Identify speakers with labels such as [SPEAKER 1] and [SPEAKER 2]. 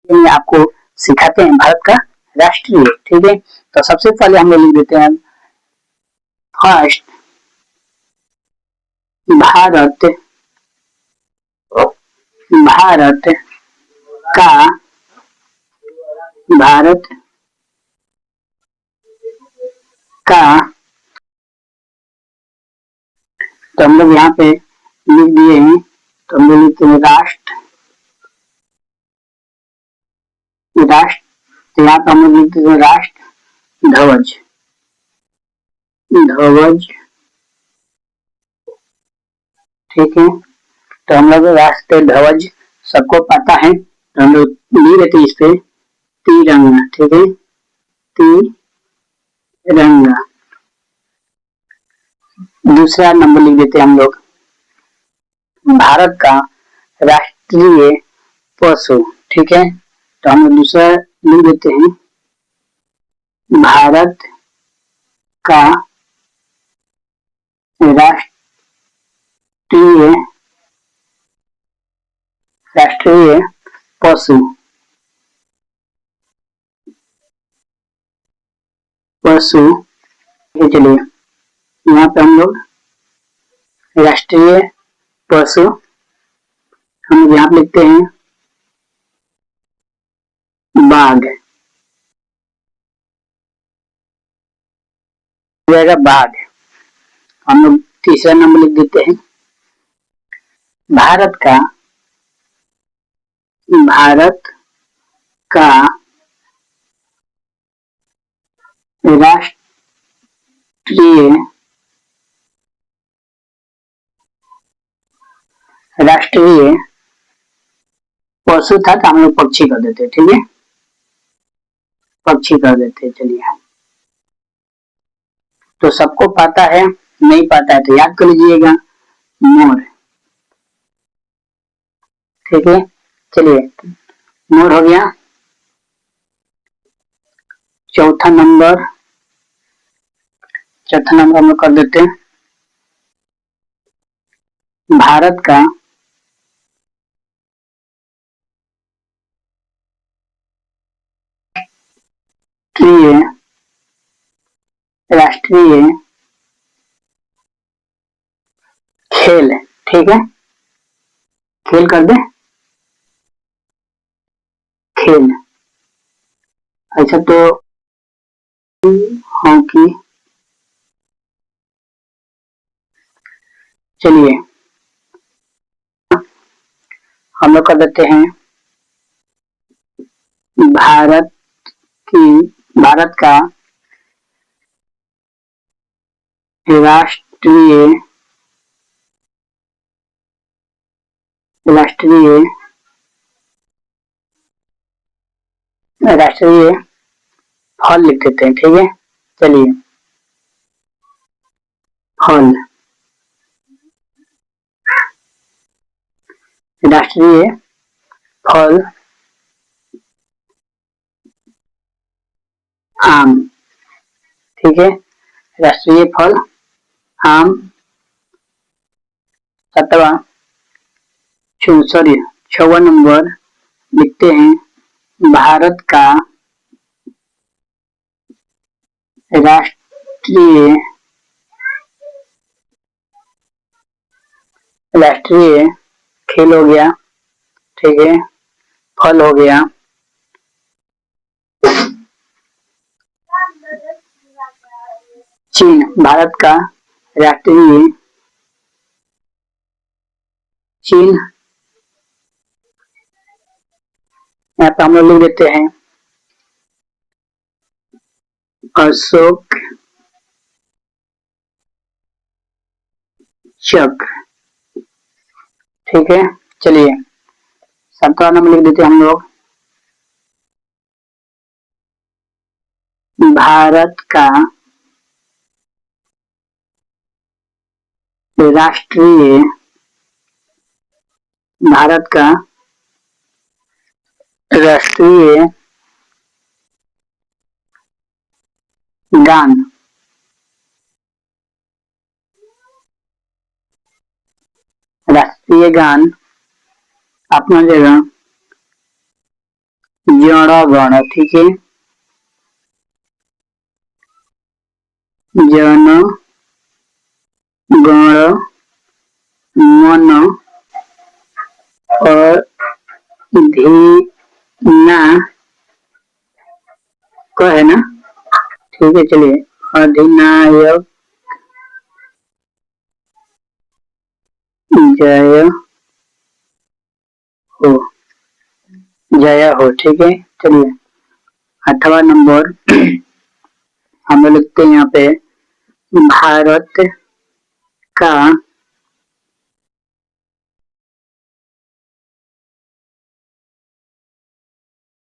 [SPEAKER 1] में आपको सिखाते हैं भारत का राष्ट्रीय। ठीक है, तो सबसे पहले हम लोग लिख देते हैं फर्स्ट भारत, भारत का, भारत का, तो हम लोग यहाँ पे लिख दिए हैं, तो हम लोग लिखते हैं राष्ट्र, राष्ट्र, तो यहाँ पे हम लोग लिखते हैं राष्ट्र ध्वज, ध्वज। ठीक है, तो हम लोग राष्ट्रीय ध्वज सबको पता है, तो हम लोग लिख देते इस पे तिरंगा। ठीक है, तिरंगा। दूसरा नंबर लिख देते हैं हम लोग भारत का राष्ट्रीय पशु। ठीक है, तो हम लोग दूसरा लिख देते हैं भारत का राष्ट्रीय, राष्ट्रीय पशु, पशु। चलिए यहाँ पे हम लोग राष्ट्रीय पशु हम लोग यहाँ पे लिखते हैं बाघ, बाघ। हम लोग तीसरा नंबर लिख देते हैं भारत का, भारत का राष्ट्रीय, राष्ट्रीय पशु था, तो हम लोग पक्षी कर देते हैं। ठीक है, पक्षी कर देते हैं। चलिए, तो सबको पता है, नहीं पता है तो याद कर लीजिएगा मोर। ठीक है, चलिए मोर हो गया। चौथा नंबर, चौथा नंबर हम लोग कर देते हैं भारत का राष्ट्रीय, राष्ट्रीय खेल। ठीक है, खेल कर दे, खेल। अच्छा, तो हॉकी। चलिए हम लोग कर देते हैं भारत की, भारत का राष्ट्रीय, राष्ट्रीय, राष्ट्रीय फल लिख देते हैं। ठीक है, चलिए फल, राष्ट्रीय फल आम। ठीक है, राष्ट्रीय फल आम। सातवां, सॉरी छवा नंबर लिखते हैं भारत का राष्ट्रीय, राष्ट्रीय खेल हो गया। ठीक है, फल हो गया। चीन, भारत का राष्ट्रीय चीन। यहाँ पे हम लोग लिख देते हैं अशोक चक्र। ठीक है, चलिए सातवां नंबर लिख देते हैं हम लोग भारत का राष्ट्रीय, भारत का राष्ट्रीय गान। राष्ट्रीय गान अपना जगह जनगण, ठीक है, जन गण मन और धीना का है ना, ठीक है, चलिए, अधिनायक जय हो, जय हो, ठीक है। चलिए 8वां नंबर हम लोग लिखते हैं यहाँ पे भारत का